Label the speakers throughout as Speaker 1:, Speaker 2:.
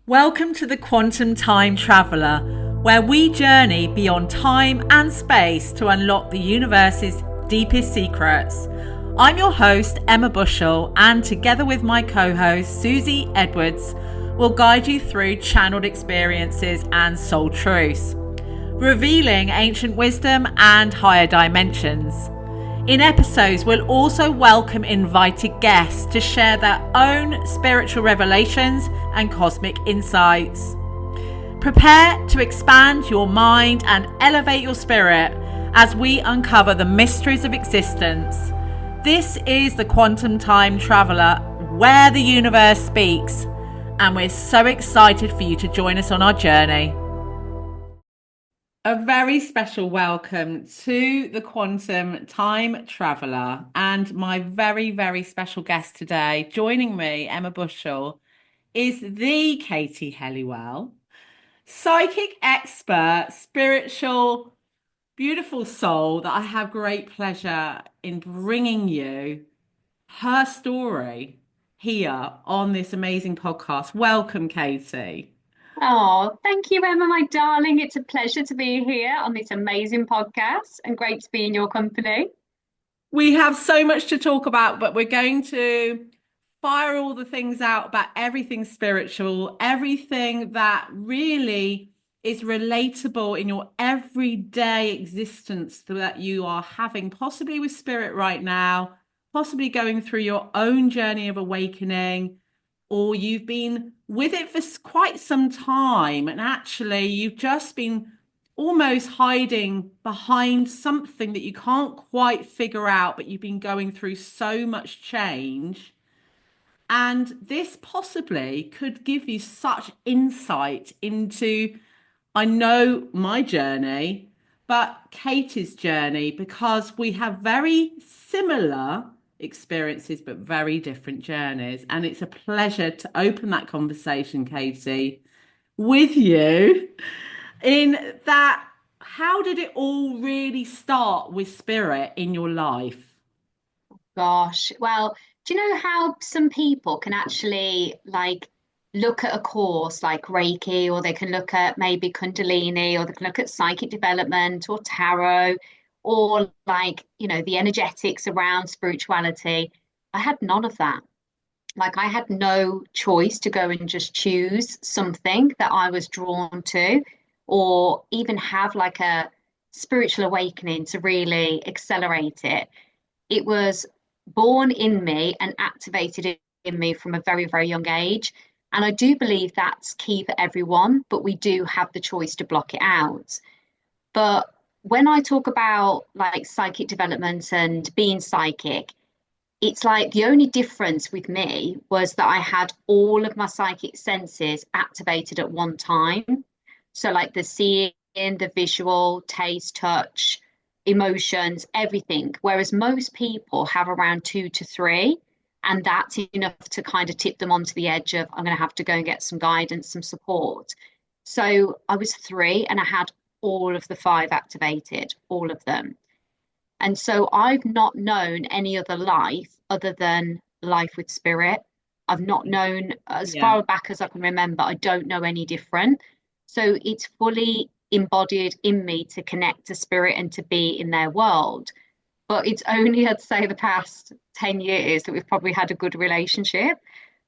Speaker 1: Welcome to the Quantum Time Traveller, where we journey beyond time and space to unlock the universe's deepest secrets. I'm your host, Emma Bushell, and together with my co-host, Susie Edwards, we'll guide you through channeled experiences and soul truths, revealing ancient wisdom and higher dimensions. In episodes, we'll also welcome invited guests to share their own spiritual revelations and cosmic insights. Prepare to expand your mind and elevate your spirit as we uncover the mysteries of existence. This is the Quantum Time Traveller, where the universe speaks, and we're so excited for you to join us on our journey. A very special welcome to the Quantum Time Traveller and my very, very special guest today. Joining me, Emma Bushell, is the Katie Helliwell, psychic expert, spiritual, beautiful soul that I have great pleasure in bringing you her story here on this amazing podcast. Welcome, Katie.
Speaker 2: Oh, thank you, Emma, my darling. It's a pleasure to be here on this amazing podcast and great to be in your company.
Speaker 1: We have so much to talk about, but we're going to fire all the things out about everything spiritual, everything that really is relatable in your everyday existence that you are having, possibly with spirit right now, possibly going through your own journey of awakening, or you've been with it for quite some time and actually you've just been almost hiding behind something that you can't quite figure out, but you've been going through so much change. And this possibly could give you such insight into, I know my journey, but Katie's journey, because we have very similar experiences, but very different journeys. And it's a pleasure to open that conversation, Katie, with you in that. How did it all really start with spirit in your life?
Speaker 2: Gosh, well, do you know how some people can actually look at a course like Reiki, or they can look at maybe Kundalini, or they can look at psychic development or tarot, or the energetics around spirituality? I had none of that. Like, I had no choice to go and just choose something that I was drawn to, or even have like a spiritual awakening to really accelerate it. It was born in me and activated in me from a very, very young age. And I do believe that's key for everyone, but we do have the choice to block it out. But when I talk about like psychic development and being psychic, it's like the only difference with me was that I had all of my psychic senses activated at one time. So, like the seeing, the visual, taste, touch, emotions, everything. Whereas most people have around two to three, and that's enough to kind of tip them onto the edge of, I'm going to have to go and get some guidance, some support. So, I was three and I had all of the five activated, all of them. And so I've not known any other life other than life with spirit. I've not known, as
Speaker 1: Yeah.
Speaker 2: far back as I can remember, I don't know any different. So it's fully embodied in me to connect to spirit and to be in their world. But it's only, I'd say, the past 10 years that we've probably had a good relationship.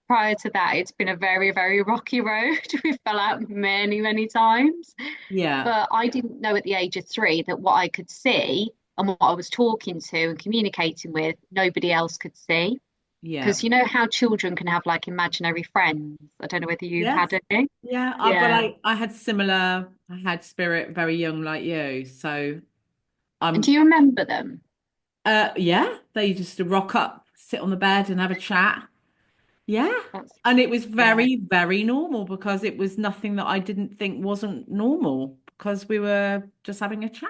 Speaker 2: Prior to that, it's been a very, very rocky road. We fell out many, many times.
Speaker 1: Yeah.
Speaker 2: But I didn't know at the age of three that what I could see and what I was talking to and communicating with, nobody else could see.
Speaker 1: Yeah.
Speaker 2: Because you know how children can have like imaginary friends. I don't know whether you've
Speaker 1: Yes.
Speaker 2: had any.
Speaker 1: Yeah. But
Speaker 2: Yeah.
Speaker 1: I had similar, I had spirit very young like you. So
Speaker 2: And do
Speaker 1: I'm,
Speaker 2: you remember them?
Speaker 1: yeah, they used to rock up, sit on the bed and have a chat. Yeah.
Speaker 2: That's,
Speaker 1: And it was
Speaker 2: yeah.
Speaker 1: very, very normal because it was nothing that I didn't think wasn't normal because we were just having a chat.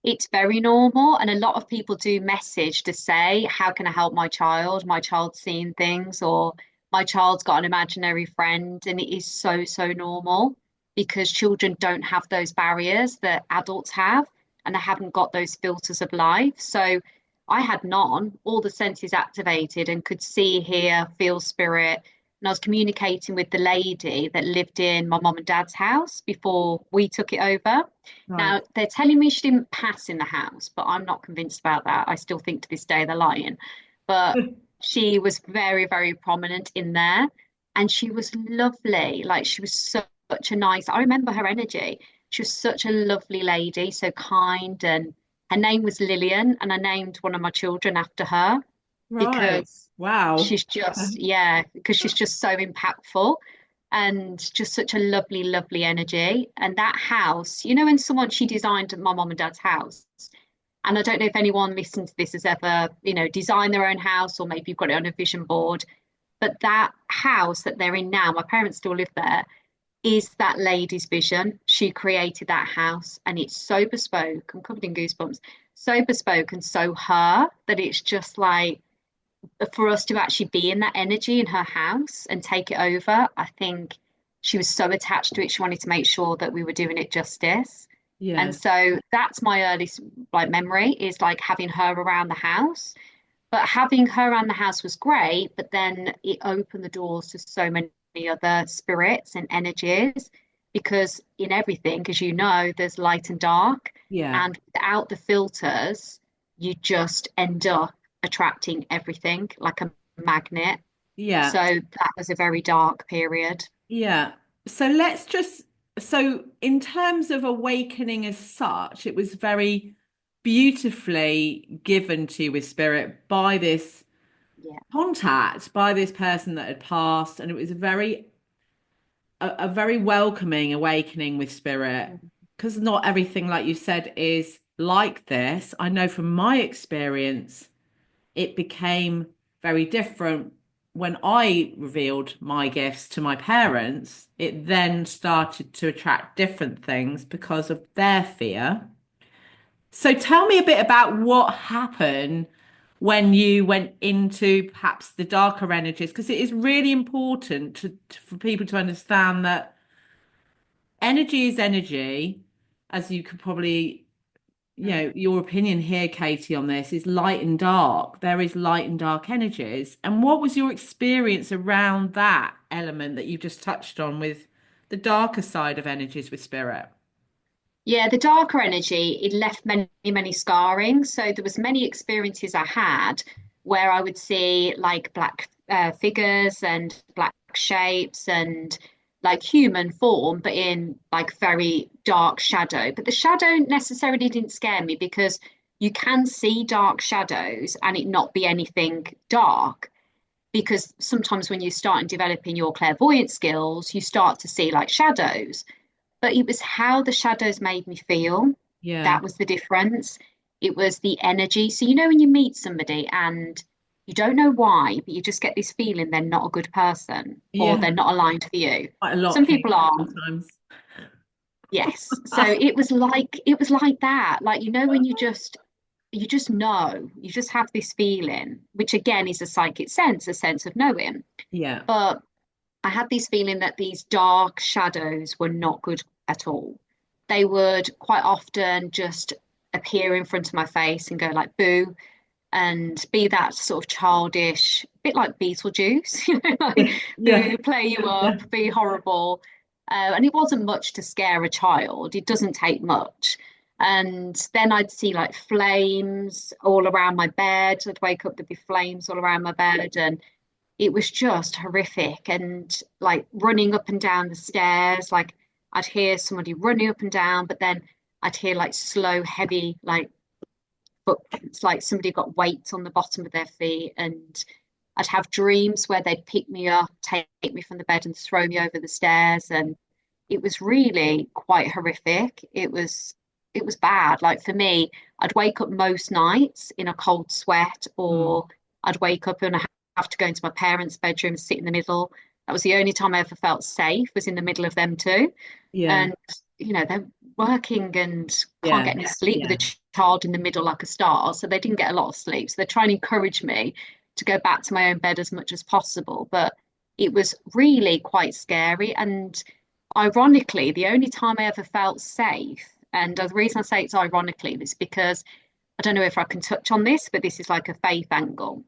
Speaker 2: It's very normal. And a lot of people do message to say, how can I help my child? My child's seeing things, or my child's got an imaginary friend. And it is so, so normal because children don't have those barriers that adults have, and they haven't got those filters of life. So I had none, all the senses activated, and could see, hear, feel spirit. and I was communicating with the lady that lived in my mum and dad's house before we took it over.
Speaker 1: Right.
Speaker 2: Now, they're telling me she didn't pass in the house, but I'm not convinced about that. I still think to this day they're lying. But she was very, very prominent in there, and she was lovely. Like, she was such a nice, I remember her energy. She was such a lovely lady, so kind, and her name was Lillian, and I named one of my children after her
Speaker 1: Right.
Speaker 2: because
Speaker 1: Wow.
Speaker 2: she's just, yeah, because she's just so impactful and just such a lovely, lovely energy. And that house, when someone she designed my mom and dad's house, and I don't know if anyone listening to this has ever, designed their own house or maybe you've got it on a vision board, but that house that they're in now, my parents still live there, is that lady's vision. She created that house and it's so bespoke. I'm covered in goosebumps. So bespoke and so her that it's just like for us to actually be in that energy in her house and take it over. I think she was so attached to it. She wanted to make sure that we were doing it justice. And
Speaker 1: Yeah.
Speaker 2: so that's my earliest like memory is like having her around the house. But having her around the house was great, but then it opened the doors to so many other spirits and energies because in everything, as you know, there's light and dark.
Speaker 1: Yeah.
Speaker 2: And without the filters, you just end up attracting everything like a magnet. So
Speaker 1: Yeah.
Speaker 2: that was a very dark period.
Speaker 1: Yeah. So let's just, so in terms of awakening as such, it was very beautifully given to you with spirit by this
Speaker 2: Yeah.
Speaker 1: contact, by this person that had passed. And it was a very welcoming awakening with spirit.
Speaker 2: Mm.
Speaker 1: Because not everything, like you said, is like this. I know from my experience, it became very different when I revealed my gifts to my parents. It then started to attract different things because of their fear. So tell me a bit about what happened when you went into perhaps the darker energies, because it is really important for people to understand that energy is energy, as you could probably
Speaker 2: Mm.
Speaker 1: your opinion here, Katie, on this is light and dark. There is light and dark energies. And what was your experience around that element that you just touched on with the darker side of energies with spirit?
Speaker 2: Yeah, the darker energy, it left many, many scarring. So there was many experiences I had where I would see like black figures and black shapes and like human form, but in like very dark shadow. But the shadow necessarily didn't scare me because you can see dark shadows and it not be anything dark. Because sometimes when you start developing your clairvoyant skills, you start to see like shadows, but it was how the shadows made me feel.
Speaker 1: Yeah.
Speaker 2: That was the difference. It was the energy. So, when you meet somebody and you don't know why, but you just get this feeling they're not a good person or
Speaker 1: Yeah.
Speaker 2: they're not aligned for you.
Speaker 1: Quite a lot,
Speaker 2: Some
Speaker 1: Katie,
Speaker 2: people are,
Speaker 1: sometimes.
Speaker 2: yes. So it was like that. Like, when you just know, you just have this feeling, which again is a psychic sense, a sense of knowing.
Speaker 1: Yeah.
Speaker 2: But I had this feeling that these dark shadows were not good at all. They would quite often just appear in front of my face and go like boo and be that sort of childish, bit like Beetlejuice, like
Speaker 1: Yeah.
Speaker 2: boo, play you
Speaker 1: Yeah.
Speaker 2: up, be horrible. And it wasn't much to scare a child. It doesn't take much. And then I'd see like flames all around my bed. I'd wake up, there'd be flames all around my bed. And it was just horrific and like running up and down the stairs like I'd hear somebody running up and down but then I'd hear like slow heavy like footprints like somebody got weights on the bottom of their feet and I'd have dreams where they'd pick me up take me from the bed and throw me over the stairs and it was really quite horrific it was bad like for me I'd wake up most nights in a cold sweat
Speaker 1: Mm.
Speaker 2: or I'd wake up and have to go into my parents' bedroom, sit in the middle. That was the only time I ever felt safe, was in the middle of them too.
Speaker 1: Yeah.
Speaker 2: And, they're working and can't
Speaker 1: Yeah.
Speaker 2: get any sleep with a
Speaker 1: Yeah.
Speaker 2: child in the middle like a star. So they didn't get a lot of sleep. So they try and encourage me to go back to my own bed as much as possible. But it was really quite scary. And ironically, the only time I ever felt safe, and the reason I say it's ironically is because I don't know if I can touch on this, but this is like a faith angle.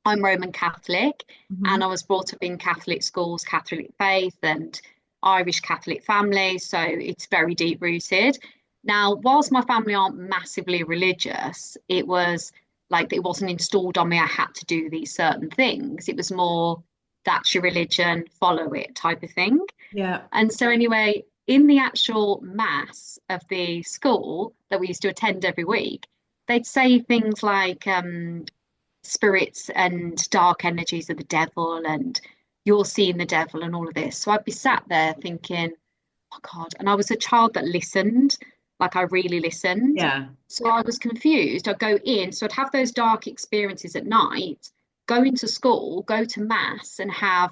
Speaker 2: I'm Roman Catholic,
Speaker 1: Hmm.
Speaker 2: and I was brought up in Catholic schools, Catholic faith, and Irish Catholic family. So it's very deep rooted. Now, whilst my family aren't massively religious, it was like it wasn't installed on me. I had to do these certain things. It was more that's your religion, follow it type of thing.
Speaker 1: Yeah.
Speaker 2: And so, anyway, in the actual mass of the school that we used to attend every week, they'd say things like, spirits and dark energies of the devil and you're seeing the devil and all of this. So I'd be sat there thinking, oh God. And I was a child that listened, like I really listened.
Speaker 1: Yeah.
Speaker 2: So I was confused. I'd go in, so I'd have those dark experiences at night, go into school, go to mass and have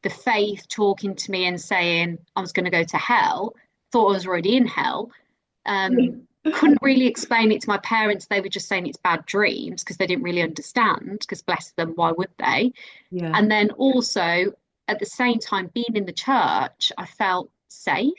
Speaker 2: the faith talking to me and saying I was going to go to hell, thought I was already in hell. Couldn't really explain it to my parents. They were just saying it's bad dreams because they didn't really understand, because bless them, why would they?
Speaker 1: Yeah.
Speaker 2: And then also at the same time, being in the church, I felt safe.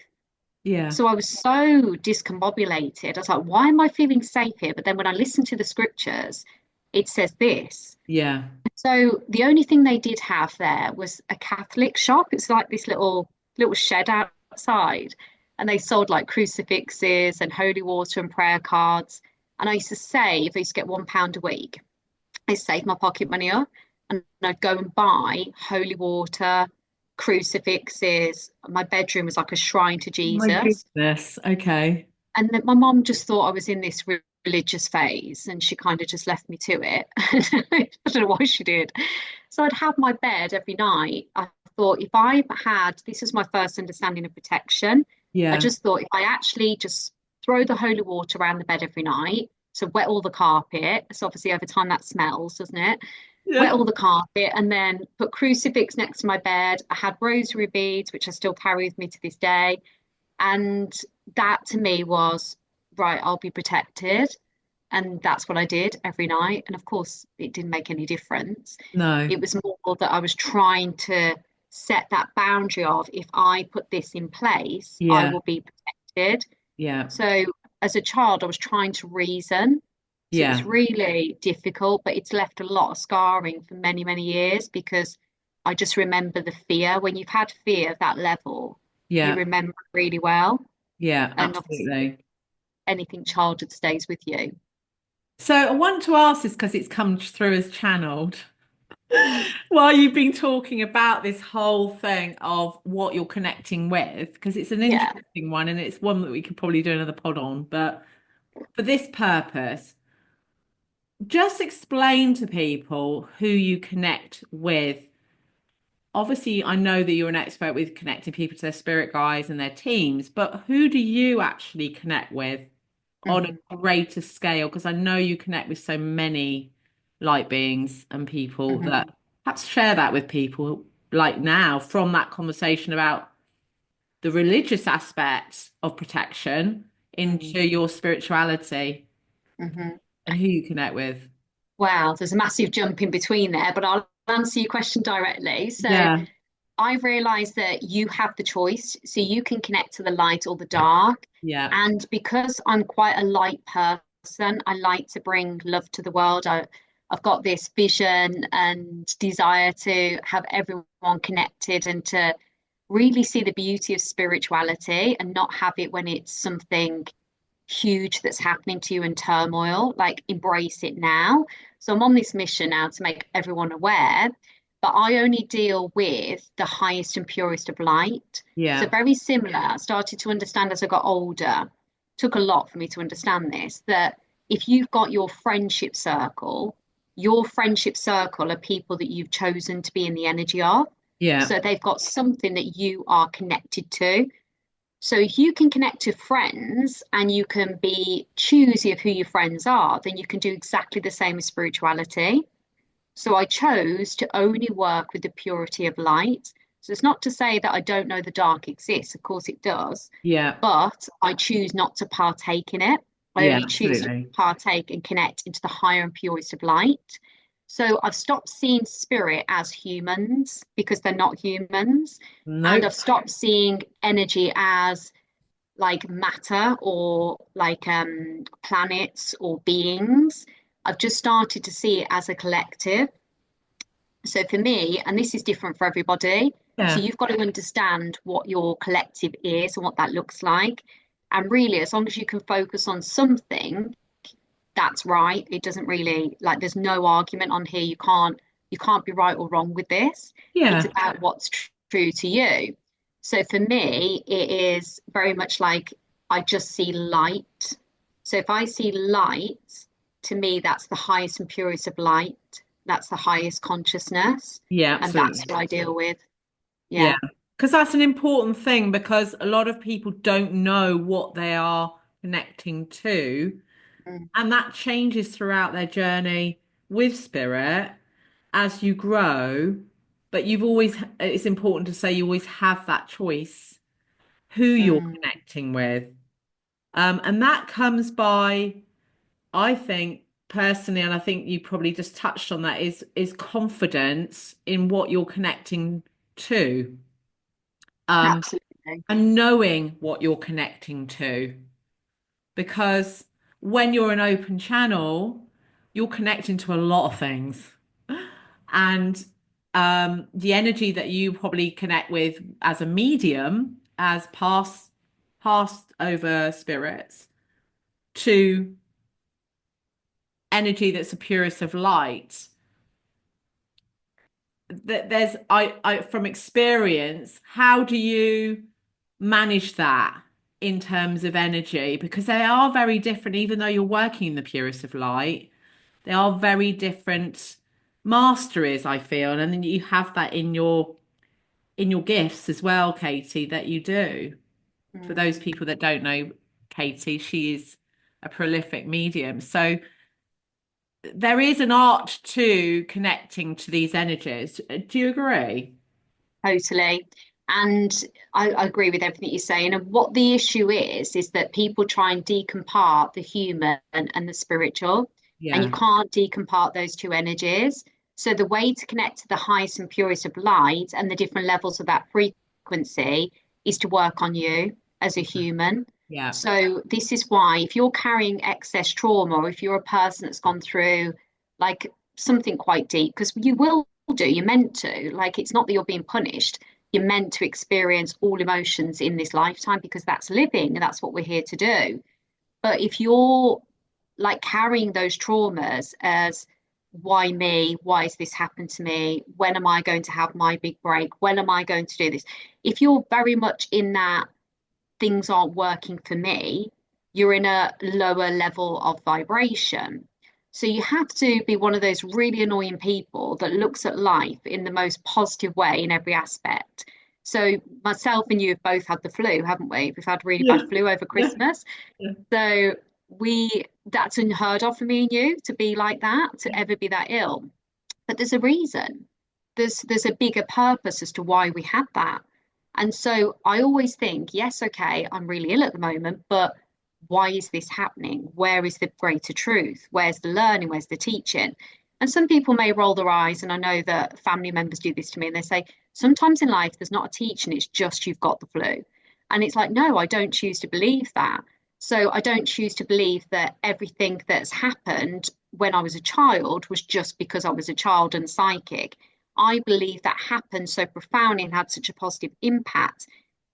Speaker 1: Yeah.
Speaker 2: So I was so discombobulated. I was like, why am I feeling safe here? But then when I listened to the scriptures, it says this.
Speaker 1: Yeah.
Speaker 2: So the only thing they did have there was a Catholic shop. It's like this little shed outside, and they sold like crucifixes and holy water and prayer cards. And I used to save. I used to get £1 a week. I saved my pocket money up, and I'd go and buy holy water, crucifixes. My bedroom was like a shrine to
Speaker 1: My
Speaker 2: Jesus.
Speaker 1: goodness. Okay.
Speaker 2: And then my mom just thought I was in this religious phase and she kind of just left me to it. I don't know why she did. So I'd have my bed every night. I thought if I had, this was my first understanding of protection. I
Speaker 1: Yeah.
Speaker 2: just thought if I actually just throw the holy water around the bed every night, so wet all the carpet. So obviously over time that smells, doesn't it? Wet
Speaker 1: Yeah.
Speaker 2: all the carpet and then put crucifix next to my bed. I had rosary beads, which I still carry with me to this day. And that to me was, right, I'll be protected. And that's what I did every night. And of course, it didn't make any difference.
Speaker 1: No.
Speaker 2: It was more that I was trying to set that boundary of if I put this in place, I
Speaker 1: Yeah.
Speaker 2: will be protected.
Speaker 1: Yeah.
Speaker 2: So as a child, I was trying to reason. So it was
Speaker 1: Yeah.
Speaker 2: really difficult, but it's left a lot of scarring for many, many years because I just remember the fear. When you've had fear of that level, you
Speaker 1: Yeah.
Speaker 2: remember it really well.
Speaker 1: Yeah.
Speaker 2: And obviously,
Speaker 1: Absolutely.
Speaker 2: anything childhood stays with you.
Speaker 1: So I want to ask this because it's come through as channeled. While you've been talking about this whole thing of what you're connecting with, because it's an
Speaker 2: Yeah.
Speaker 1: interesting one and it's one that we could probably do another pod on, but for this purpose, just explain to people who you connect with. Obviously, I know that you're an expert with connecting people to their spirit guides and their teams, but who do you actually connect with on
Speaker 2: Hmm.
Speaker 1: a greater scale? Because I know you connect with so many light beings and people
Speaker 2: Hmm.
Speaker 1: that perhaps share that with people like now from that conversation about the religious aspect of protection into your spirituality
Speaker 2: Hmm.
Speaker 1: and who you connect with.
Speaker 2: Wow, there's a massive jump in between there, but I'll answer your question directly. So
Speaker 1: Yeah,
Speaker 2: I've realized that you have the choice. So you can connect to the light or the dark.
Speaker 1: yeah,
Speaker 2: And because I'm quite a light person, I like to bring love to the world. I've got this vision and desire to have everyone connected and to really see the beauty of spirituality and not have it when it's something huge that's happening to you in turmoil. Like, embrace it now. So I'm on this mission now to make everyone aware, but I only deal with the highest and purest of light. So
Speaker 1: yeah,
Speaker 2: very similar. I started to understand as I got older. Took a lot for me to understand this, that if you've got your friendship circle are people that you've chosen to be in the energy of.
Speaker 1: yeah,
Speaker 2: So they've got something that you are connected to. So if you can connect to friends and you can be choosy of who your friends are, then you can do exactly the same with spirituality. So I chose to only work with the purity of light. So it's not to say that I don't know the dark exists. Of course it does,
Speaker 1: yeah,
Speaker 2: but I choose not to partake in it. I
Speaker 1: yeah,
Speaker 2: only choose to
Speaker 1: absolutely.
Speaker 2: partake and connect into the higher and purest of light. So I've stopped seeing spirit as humans because they're not humans. And
Speaker 1: Nope.
Speaker 2: I've stopped seeing energy as like matter or like planets or beings. I've just started to see it as a collective. So for me, and this is different for everybody, so
Speaker 1: Yeah.
Speaker 2: you've got to understand what your collective is and what that looks like. And really, as long as you can focus on something, that's right. It doesn't really like there's no argument on here. You can't be right or wrong with this. It's
Speaker 1: Yeah.
Speaker 2: about what's true to you. So for me, it is very much like I just see light. So if I see light, to me, that's the highest and purest of light. That's the highest consciousness.
Speaker 1: Yeah,
Speaker 2: And that's
Speaker 1: absolutely.
Speaker 2: what I deal with.
Speaker 1: Yeah.
Speaker 2: Yeah.
Speaker 1: Because that's an important thing because a lot of people don't know what they are connecting to.
Speaker 2: Mm,
Speaker 1: And that changes throughout their journey with spirit as you grow. But it's important to say you always have that choice who you're
Speaker 2: mm,
Speaker 1: connecting with. And that comes by, I think personally, and I think you probably just touched on that, is confidence in what you're connecting to. Um,
Speaker 2: absolutely.
Speaker 1: and knowing what you're connecting to. Because when you're an open channel, you're connecting to a lot of things. And the energy that you probably connect with as a medium, as passed over spirits, to energy that's the purest of light. There's I from experience, how do you manage that in terms of energy? Because they are very different, even though you're working in the purest of light, they are very different masteries, I feel. And then you have that in your gifts as well, Katie, that you do. For those
Speaker 2: Mm.
Speaker 1: people that don't know Katie, she is a prolific medium. So there is an art to connecting to these energies. Do you agree?
Speaker 2: Totally. And I agree with everything you're saying. And what the issue is that people try and decompart the human and the spiritual, and you
Speaker 1: Yeah.
Speaker 2: can't decompart those two energies. So the way to connect to the highest and purest of light and the different levels of that frequency is to work on you as a human.
Speaker 1: Yeah.
Speaker 2: So this is why if you're carrying excess trauma, or if you're a person that's gone through like something quite deep, because you will do, you're meant to. Like, it's not that you're being punished. You're meant to experience all emotions in this lifetime because that's living and that's what we're here to do. But if you're like carrying those traumas as why me? Why has this happened to me? When am I going to have my big break? When am I going to do this? If you're very much in that things aren't working for me, you're in a lower level of vibration. So you have to be one of those really annoying people that looks at life in the most positive way in every aspect. So myself and you have both had the flu, haven't we? We've had really bad
Speaker 1: Yeah.
Speaker 2: flu over
Speaker 1: Yeah.
Speaker 2: Christmas.
Speaker 1: Yeah.
Speaker 2: So we that's unheard of for me and you to be like that, to ever be that ill. But there's a reason. There's a bigger purpose as to why we had that. And so I always think, yes, okay, I'm really ill at the moment, but why is this happening? Where is the greater truth? Where's the learning? Where's the teaching? And some people may roll their eyes, and I know that family members do this to me, and they say, sometimes in life there's not a teaching, it's just you've got the flu. And it's like, no, I don't choose to believe that. So I don't choose to believe that everything that's happened when I was a child was just because I was a child and psychic. I believe that happened so profoundly and had such a positive impact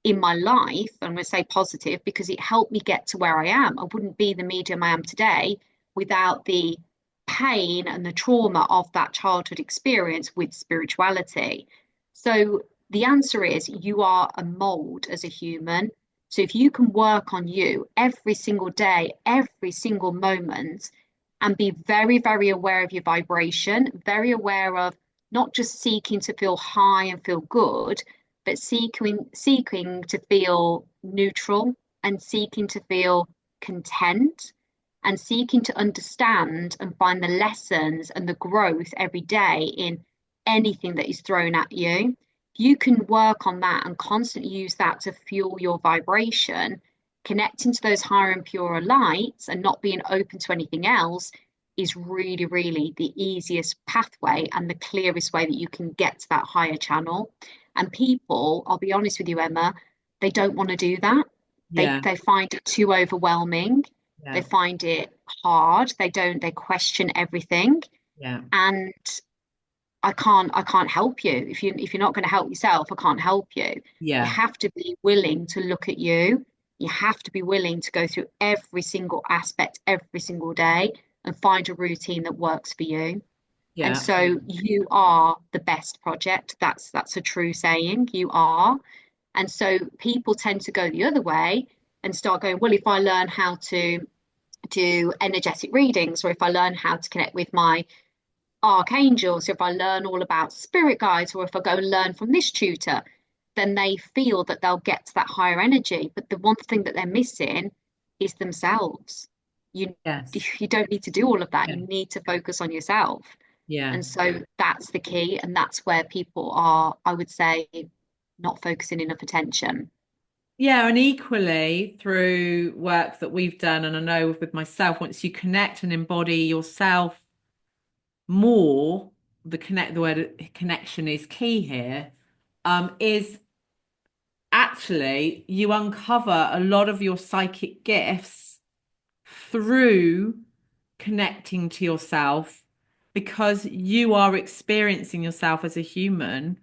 Speaker 2: in my life. I'm going to say positive because it helped me get to where I am. I wouldn't be the medium I am today without the pain and the trauma of that childhood experience with spirituality. So the answer is you are a mold as a human. So if you can work on you every single day, every single moment, and be very, very aware of your vibration, very aware of not just seeking to feel high and feel good, but seeking to feel neutral and seeking to feel content and seeking to understand and find the lessons and the growth every day in anything that is thrown at you. You can work on that and constantly use that to fuel your vibration, connecting to those higher and purer lights and not being open to anything else is really, really the easiest pathway and the clearest way that you can get to that higher channel. And people, I'll be honest with you, Emma, they don't want to do that.
Speaker 1: Yeah.
Speaker 2: They find it too overwhelming. They
Speaker 1: Yeah.
Speaker 2: find it hard. They question everything.
Speaker 1: Yeah.
Speaker 2: And I can't help you. If you're not going to help yourself, I can't help you. You
Speaker 1: Yeah.
Speaker 2: have to be willing to look at you. You have to be willing to go through every single aspect every single day and find a routine that works for you. And
Speaker 1: Yeah,
Speaker 2: so
Speaker 1: absolutely.
Speaker 2: you are the best project. That's a true saying. You are. And so people tend to go the other way and start going, well, if I learn how to do energetic readings, or if I learn how to connect with my archangels, if I learn all about spirit guides, or if I go and learn from this tutor, then they feel that they'll get to that higher energy. But the one thing that they're missing is themselves. You
Speaker 1: Yes.
Speaker 2: you don't need to do all of that.
Speaker 1: Yeah.
Speaker 2: You need to focus on yourself.
Speaker 1: Yeah.
Speaker 2: And so that's the key. And that's where people are, I would say, not focusing enough attention.
Speaker 1: Yeah, and equally through work that we've done, and I know with myself, once you connect and embody yourself more, the word connection is key here, is actually you uncover a lot of your psychic gifts through connecting to yourself because you are experiencing yourself as a human.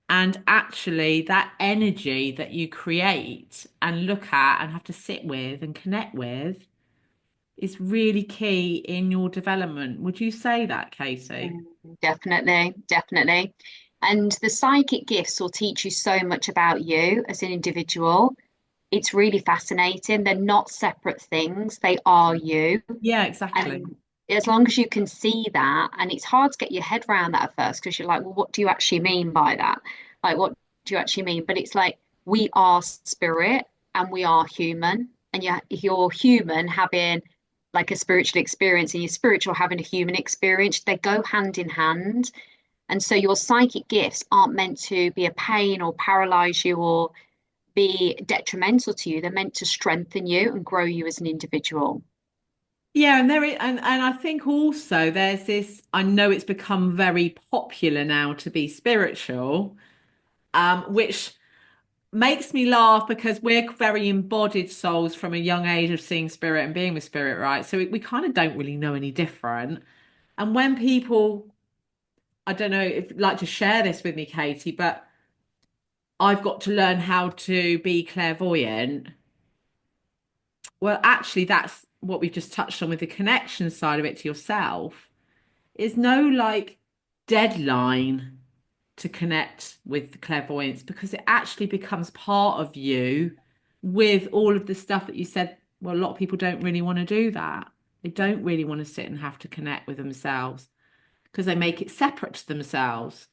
Speaker 1: And actually, that energy that you create and look at and have to sit with and connect with is really key in your development. Would you say that, Katie?
Speaker 2: Mm, definitely, definitely. And the psychic gifts will teach you so much about you as an individual. It's really fascinating. They're not separate things, they are you.
Speaker 1: Yeah, exactly.
Speaker 2: And as long as you can see that, and it's hard to get your head around that at first because you're like, well, what do you actually mean by that? Like, what do you actually mean? But it's like we are spirit and we are human, and you're human having like a spiritual experience, and you're spiritual having a human experience. They go hand in hand. And so your psychic gifts aren't meant to be a pain or paralyze you or be detrimental to you. They're meant to strengthen you and grow you as an individual.
Speaker 1: Yeah, and there is, and I think also there's this, I know it's become very popular now to be spiritual, which makes me laugh because we're very embodied souls from a young age of seeing spirit and being with spirit, right? So we kind of don't really know any different. And when people, I don't know if you'd like to share this with me, Katie, but I've got to learn how to be clairvoyant. Well, actually, that's what we've just touched on with the connection side of it to yourself. Is no like deadline to connect with the clairvoyance because it actually becomes part of you with all of the stuff that you said. Well, a lot of people don't really want to do that. They don't really want to sit and have to connect with themselves because they make it separate to themselves.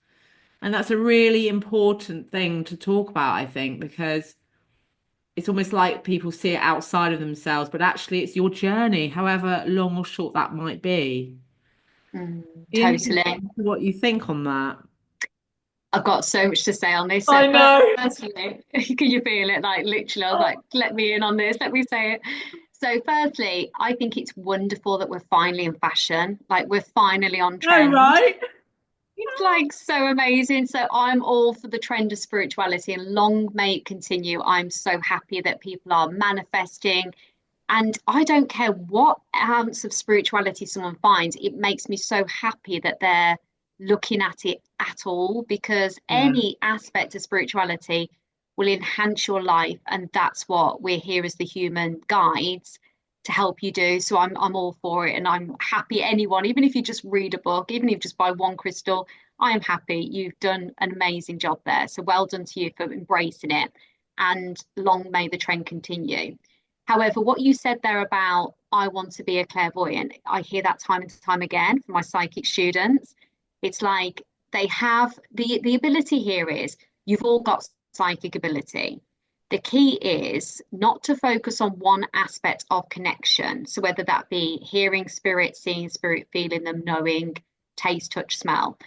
Speaker 1: And that's a really important thing to talk about, I think, because it's almost like people see it outside of themselves, but actually it's your journey, however long or short that might be.
Speaker 2: Mm,
Speaker 1: Be interested
Speaker 2: totally.
Speaker 1: to what you think on that.
Speaker 2: I've got so much to say on this. So
Speaker 1: I know.
Speaker 2: firstly, can you feel it? Like literally, I was like, let me in on this, let me say it. So firstly, I think it's wonderful that we're finally in fashion. Like we're finally on
Speaker 1: No,
Speaker 2: trend.
Speaker 1: right?
Speaker 2: It's like so amazing. So I'm all for the trend of spirituality and long may it continue. I'm so happy that people are manifesting. And I don't care what ounce of spirituality someone finds, it makes me so happy that they're looking at it at all because
Speaker 1: Yeah.
Speaker 2: any aspect of spirituality will enhance your life. And that's what we're here as the human guides to help you do. So I'm all for it. And I'm happy anyone, even if you just read a book, even if you just buy one crystal, I am happy. You've done an amazing job there. So well done to you for embracing it. And long may the trend continue. However, what you said there about I want to be a clairvoyant, I hear that time and time again from my psychic students. It's like they have the ability here is you've all got psychic ability. The key is not to focus on one aspect of connection. So whether that be hearing spirit, seeing spirit, feeling them, knowing, taste, touch, smell.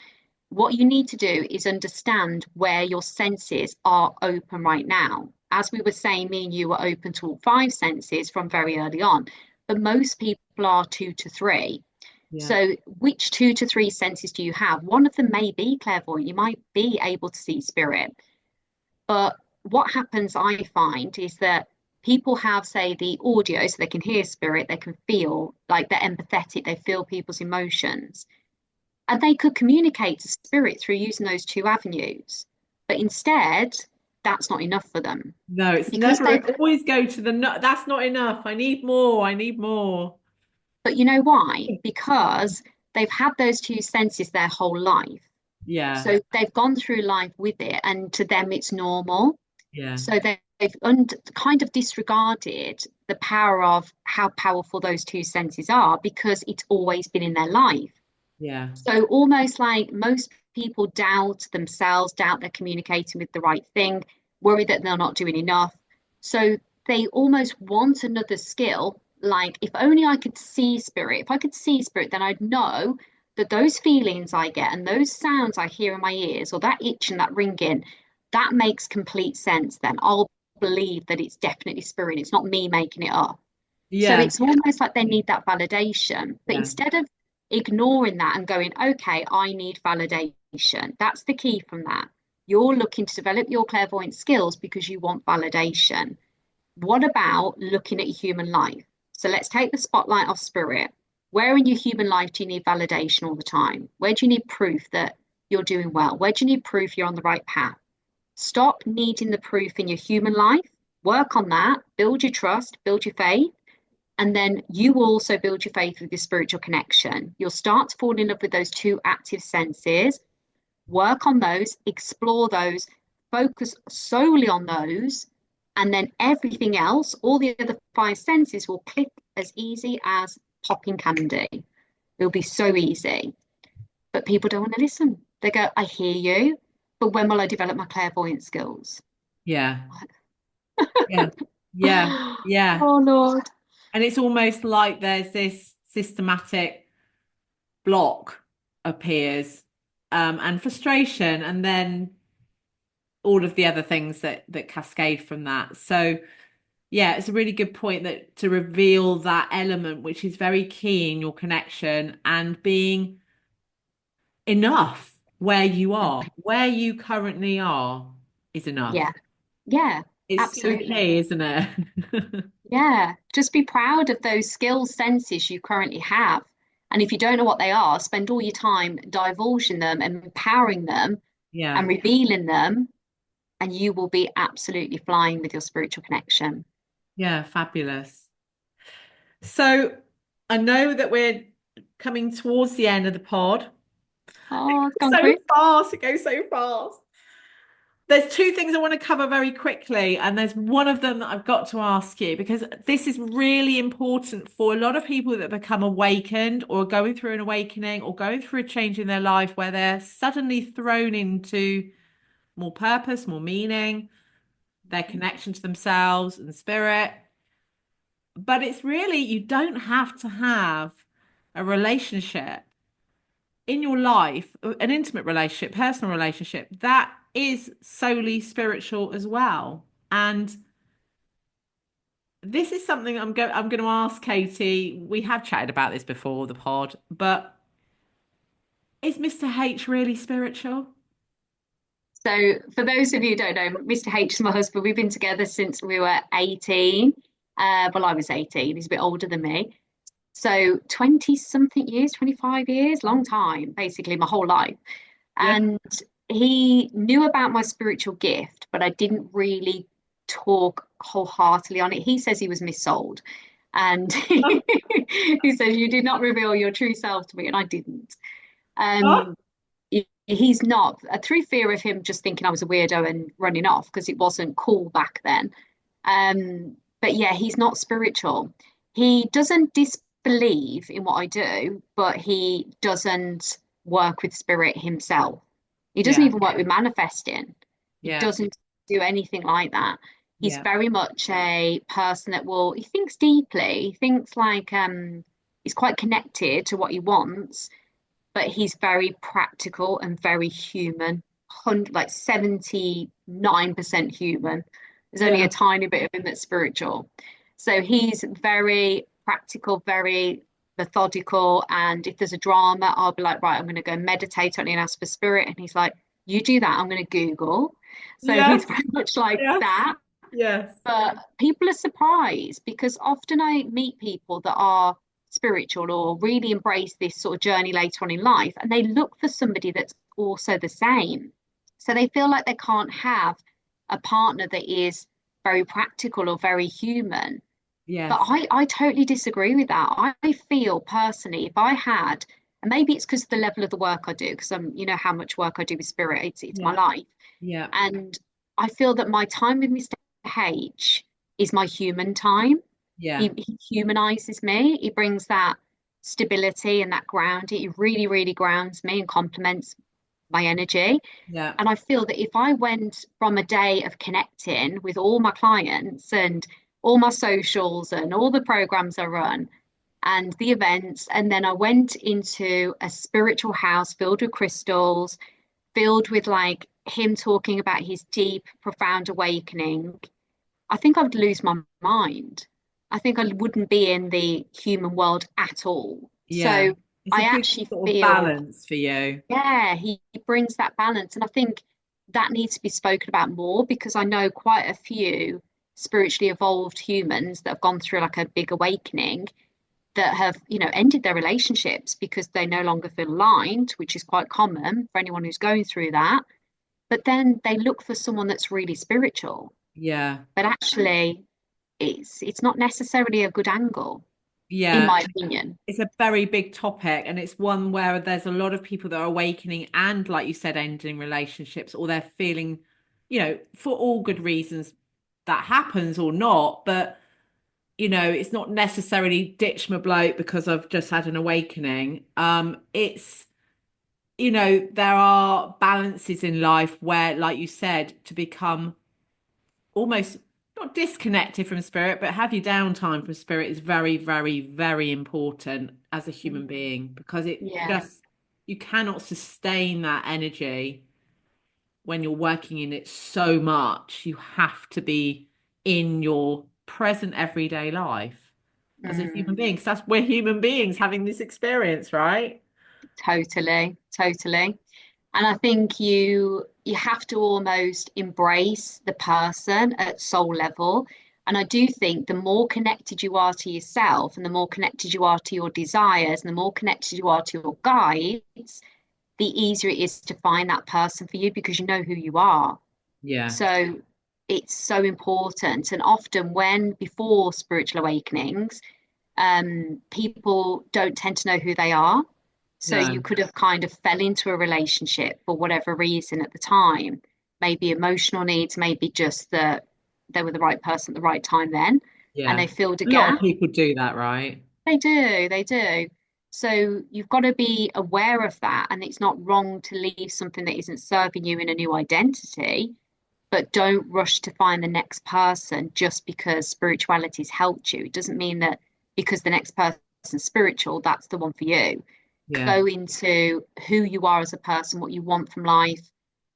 Speaker 2: What you need to do is understand where your senses are open right now. As we were saying, me and you were open to all five senses from very early on, but most people are two to three.
Speaker 1: Yeah.
Speaker 2: So, which two to three senses do you have? One of them may be clairvoyant. You might be able to see spirit. But what happens, I find, is that people have, say, the audio, so they can hear spirit, they can feel like they're empathetic, they feel people's emotions And they could communicate to spirit through using those two avenues. But instead, that's not enough for them
Speaker 1: No, it's
Speaker 2: because
Speaker 1: never. I always go to the no, that's not enough. I need more. I need more.
Speaker 2: but you know why? Because they've had those two senses their whole life.
Speaker 1: Yeah,
Speaker 2: So they've gone through life with it, and to them, it's normal.
Speaker 1: yeah,
Speaker 2: So they've kind of disregarded the power of how powerful those two senses are because it's always been in their life.
Speaker 1: yeah,
Speaker 2: So almost like most people doubt themselves, doubt they're communicating with the right thing, worry that they're not doing enough. So they almost want another skill. Like, if only I could see spirit, if I could see spirit, then I'd know that those feelings I get and those sounds I hear in my ears, or that itch and that ringing, that makes complete sense. Then I'll believe that it's definitely spirit. It's not me making it up. So
Speaker 1: yeah,
Speaker 2: it's almost like they need that validation. But
Speaker 1: yeah,
Speaker 2: instead of ignoring that and going, okay, I need validation, that's the key from that. You're looking to develop your clairvoyant skills because you want validation. What about looking at your human life? So let's take the spotlight off spirit. Where in your human life do you need validation all the time? Where do you need proof that you're doing well? Where do you need proof you're on the right path? Stop needing the proof in your human life. Work on that. Build your trust, build your faith. And then you will also build your faith with your spiritual connection. You'll start to fall in love with those two active senses, work on those, explore those, focus solely on those. And then everything else, all the other five senses will click as easy as popping candy. It'll be so easy. But people don't want to listen. They go, I hear you, but when will I develop my clairvoyant skills?
Speaker 1: yeah, yeah, yeah, yeah.
Speaker 2: Oh, Lord.
Speaker 1: And it's almost like there's this systematic block appears, and frustration, and then all of the other things that cascade from that. So yeah, it's a really good point that to reveal that element, which is very key in your connection and being enough where you currently are is enough.
Speaker 2: Yeah, yeah,
Speaker 1: It's so
Speaker 2: absolutely.
Speaker 1: key, isn't it?
Speaker 2: Yeah, just be proud of those skills, senses you currently have. And if you don't know what they are, spend all your time divulging them and empowering them and
Speaker 1: Yeah,
Speaker 2: revealing them, and you will be absolutely flying with your spiritual connection.
Speaker 1: yeah, fabulous. So I know that we're coming towards the end of the pod.
Speaker 2: Oh, it's gone
Speaker 1: So
Speaker 2: quick.
Speaker 1: fast, it goes so fast. There's two things I want to cover very quickly, and there's one of them that I've got to ask you because this is really important for a lot of people that become awakened or going through an awakening or going through a change in their life where they're suddenly thrown into more purpose, more meaning, their connection to themselves and spirit. But it's really, you don't have to have a relationship in your life, an intimate relationship, personal relationship, that is solely spiritual as well. And this is something I'm going to ask Katie. We have chatted about this before the pod, but is Mr. H really spiritual?
Speaker 2: So, for those of you who don't know, Mr. H is my husband. We've been together since we were 18. Well, I was 18. He's a bit older than me. So 20 something years, 25 years, long time, basically my whole life.
Speaker 1: Yeah.
Speaker 2: And he knew about my spiritual gift, but I didn't really talk wholeheartedly on it. He says he was missold. And he says, you did not reveal your true self to me, and I didn't.
Speaker 1: Oh,
Speaker 2: Um, he's not, through fear of him just thinking I was a weirdo and running off because it wasn't cool back then. But yeah, he's not spiritual. He doesn't disbelieve in what I do, but he doesn't work with spirit himself. He doesn't
Speaker 1: yeah,
Speaker 2: even work with manifesting. He
Speaker 1: yeah,
Speaker 2: doesn't do anything like that. He's
Speaker 1: yeah,
Speaker 2: very much a person that will, he thinks deeply, he thinks like he's quite connected to what he wants, but he's very practical and very human, like 79% human. There's only
Speaker 1: yeah.
Speaker 2: a tiny bit of him that's spiritual. So he's very practical, very methodical. And if there's a drama, I'll be like, right, I'm going to go meditate on it and ask for spirit. And he's like, you do that, I'm going to Google. So
Speaker 1: Yes,
Speaker 2: he's very much like
Speaker 1: yes,
Speaker 2: that.
Speaker 1: yes.
Speaker 2: But people are surprised because often I meet people that are spiritual or really embrace this sort of journey later on in life, and they look for somebody that's also the same. So they feel like they can't have a partner that is very practical or very human. But
Speaker 1: Yes.
Speaker 2: I totally disagree with that. I feel personally, if I had, and maybe it's because of the level of the work I do, because I'm, you know, how much work I do with spirit, it's my
Speaker 1: Yeah.
Speaker 2: life.
Speaker 1: Yeah.
Speaker 2: And I feel that my time with Mr. H is my human time.
Speaker 1: Yeah.
Speaker 2: He humanizes me. He brings that stability and that ground. He really, really grounds me and complements my energy.
Speaker 1: Yeah.
Speaker 2: And I feel that if I went from a day of connecting with all my clients and all my socials and all the programs I run and the events, and then I went into a spiritual house filled with crystals, filled with like him talking about his deep, profound awakening, I think I would lose my mind. I think I wouldn't be in the human world at all.
Speaker 1: Yeah.
Speaker 2: So
Speaker 1: It's a
Speaker 2: I
Speaker 1: good
Speaker 2: actually
Speaker 1: sort of
Speaker 2: feel,
Speaker 1: balance for you.
Speaker 2: yeah, he brings that balance. And I think that needs to be spoken about more because I know quite a few spiritually evolved humans that have gone through like a big awakening that have, you know, ended their relationships because they no longer feel aligned, which is quite common for anyone who's going through that. But then they look for someone that's really spiritual.
Speaker 1: Yeah.
Speaker 2: But actually, it's not necessarily a good angle, in
Speaker 1: Yeah.
Speaker 2: my opinion.
Speaker 1: It's a very big topic, and it's one where there's a lot of people that are awakening and, like you said, ending relationships, or they're feeling, for all good reasons that happens or not. But, it's not necessarily ditch my bloke because I've just had an awakening. It's, there are balances in life where, like you said, to become almost not disconnected from spirit, but have your downtime from spirit is very, very, very important as a human being because
Speaker 2: Yeah.
Speaker 1: you cannot sustain that energy when you're working in it so much. You have to be in your present everyday life as a human
Speaker 2: Mm,
Speaker 1: being because we're human beings having this experience, right?
Speaker 2: totally, totally. And I think you have to almost embrace the person at soul level. And I do think the more connected you are to yourself and the more connected you are to your desires and the more connected you are to your guides, the easier it is to find that person for you because you know who you are.
Speaker 1: Yeah.
Speaker 2: So it's so important. And often when before spiritual awakenings, people don't tend to know who they are. So you
Speaker 1: No.
Speaker 2: could have kind of fell into a relationship for whatever reason at the time, maybe emotional needs, maybe just that they were the right person at the right time then, and
Speaker 1: Yeah.
Speaker 2: they filled a
Speaker 1: A lot of
Speaker 2: gap.
Speaker 1: people do that, right?
Speaker 2: They do, they do. So you've got to be aware of that, and it's not wrong to leave something that isn't serving you in a new identity, but don't rush to find the next person just because spirituality's helped you. It doesn't mean that because the next person's spiritual, that's the one for you.
Speaker 1: Yeah.
Speaker 2: Go into who you are as a person, what you want from life,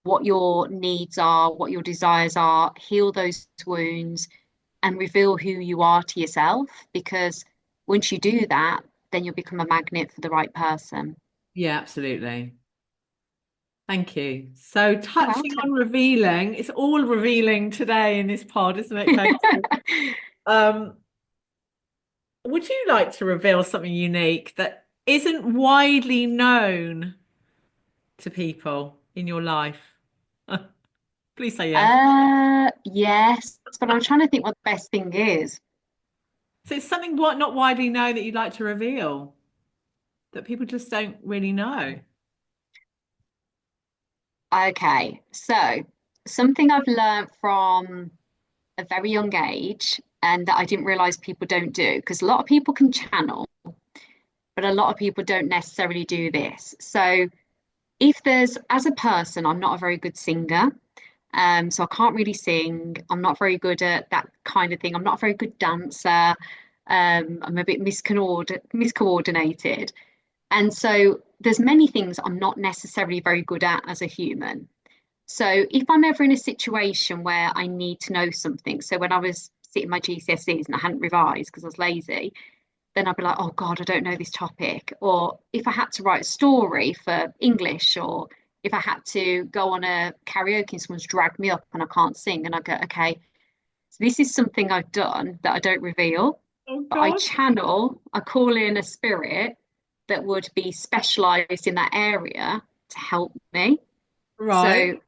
Speaker 2: what your needs are, what your desires are, heal those wounds and reveal who you are to yourself. Because once you do that, then you'll become a magnet for the right person.
Speaker 1: Yeah, absolutely. Thank you. So
Speaker 2: You're
Speaker 1: touching
Speaker 2: welcome.
Speaker 1: on revealing, it's all revealing today in this pod, isn't it, Katie? Um, would you like to reveal something unique that isn't widely known to people in your life? Please say yes.
Speaker 2: Yes, but I'm trying to think what the best thing is.
Speaker 1: So it's something what not widely known that you'd like to reveal that people just don't really know.
Speaker 2: Okay, so something I've learned from a very young age and that I didn't realize people don't do, because a lot of people can channel, but a lot of people don't necessarily do this. So if there's, as a person, I'm not a very good singer. So I can't really sing. I'm not very good at that kind of thing. I'm not a very good dancer. I'm a bit miscoordinated. And so there's many things I'm not necessarily very good at as a human. So if I'm ever in a situation where I need to know something, so when I was sitting my GCSEs and I hadn't revised because I was lazy, then I'd be like, oh God, I don't know this topic. Or if I had to write a story for English, or if I had to go on a karaoke and someone's dragged me up and I can't sing, and I go, okay, so this is something I've done that I don't reveal.
Speaker 1: Oh
Speaker 2: but
Speaker 1: gosh.
Speaker 2: I call in a spirit that would be specialized in that area to help me.
Speaker 1: Right.
Speaker 2: So,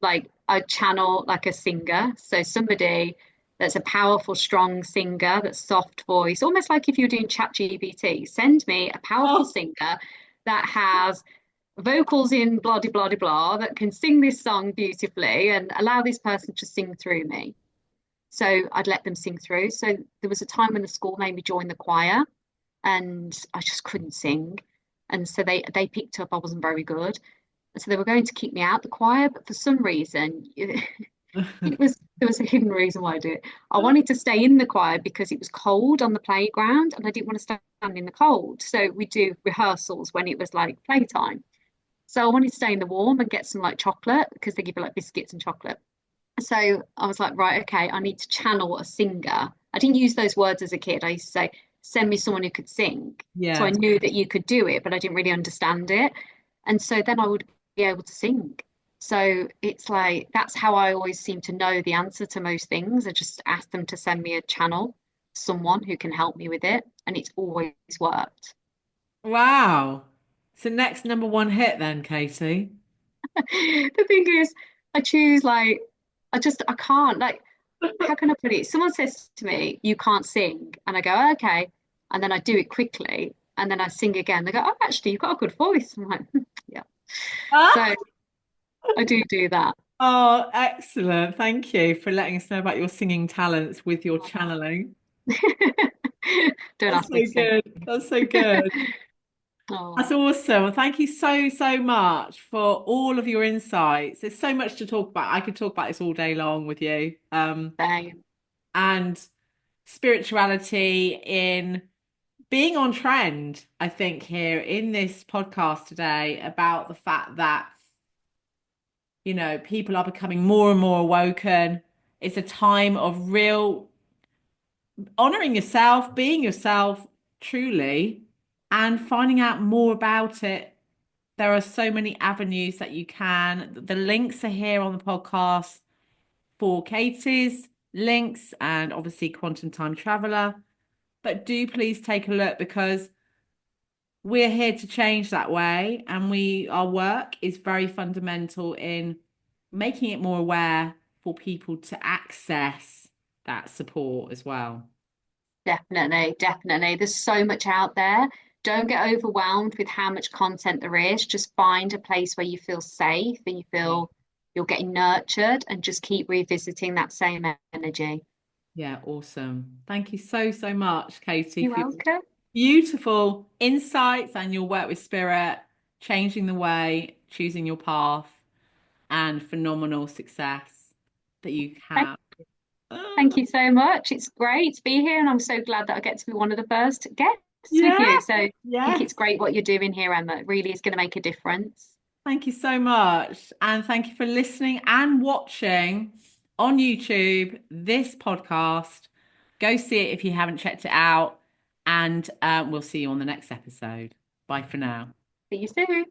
Speaker 2: like, I channel like a singer. So, somebody that's a powerful, strong singer, that's soft voice, almost like if you're doing chat GPT, send me a powerful
Speaker 1: Oh,
Speaker 2: singer that has vocals in blah, blah, blah, blah, that can sing this song beautifully and allow this person to sing through me. So, I'd let them sing through. So, there was a time when the school made me join the choir and I just couldn't sing. And so they picked up I wasn't very good. And so they were going to keep me out the choir, but for some reason it was there was a hidden reason why I did it. I wanted to stay in the choir because it was cold on the playground and I didn't want to stand in the cold. So we do rehearsals when it was like playtime. So I wanted to stay in the warm and get some like chocolate because they give you like biscuits and chocolate. So I was like, right, okay, I need to channel a singer. I didn't use those words as a kid. I used to say, send me someone who could sing. So I
Speaker 1: yeah.
Speaker 2: knew that you could do it, but I didn't really understand it. And so then I would be able to sing. So it's like that's how I always seem to know the answer to most things. I just ask them to send me a channel, someone who can help me with it, and it's always worked.
Speaker 1: Wow. So next number one hit then, Katie.
Speaker 2: The thing is, I choose like I can't like how can I put it? Someone says to me, "You can't sing," and I go, "Oh, "Okay," and then I do it quickly, and then I sing again. They go, "Oh, actually, you've got a good voice." I'm like, "Yeah." So
Speaker 1: Ah!
Speaker 2: I do that.
Speaker 1: Oh, excellent. Thank you for letting us know about your singing talents with your channeling.
Speaker 2: Don't
Speaker 1: That's
Speaker 2: ask me
Speaker 1: so
Speaker 2: to sing.
Speaker 1: good. That's so good. That's
Speaker 2: Oh,
Speaker 1: awesome. Well, thank you so, so much for all of your insights. There's so much to talk about. I could talk about this all day long with you.
Speaker 2: same.
Speaker 1: And spirituality in being on trend, I think, here in this podcast today about the fact that, people are becoming more and more awoken. It's a time of real honoring yourself, being yourself truly, and finding out more about it. There are so many avenues that you can. The links are here on the podcast for Katie's links and obviously Quantum Time Traveler. But do please take a look because we're here to change that way. And our work is very fundamental in making it more aware for people to access that support as well.
Speaker 2: Definitely, definitely. There's so much out there. Don't get overwhelmed with how much content there is. Just find a place where you feel safe and you
Speaker 1: Yeah.
Speaker 2: feel you're getting nurtured and just keep revisiting that same energy.
Speaker 1: Yeah, awesome. Thank you so, so much, Katie,
Speaker 2: You're
Speaker 1: for your
Speaker 2: welcome.
Speaker 1: beautiful insights and your work with spirit, changing the way, choosing your path, and phenomenal success that you
Speaker 2: Thank,
Speaker 1: have.
Speaker 2: thank
Speaker 1: Ah,
Speaker 2: you so much. It's great to be here, and I'm so glad that I get to be one of the first guests with
Speaker 1: yeah,
Speaker 2: you. So I think it's
Speaker 1: yes.
Speaker 2: great what you're doing here, Emma. It really is going to make a difference.
Speaker 1: Thank you so much. And thank you for listening and watching on YouTube this podcast. Go see it if you haven't checked it out. And we'll see you on the next episode. Bye for now.
Speaker 2: See you soon.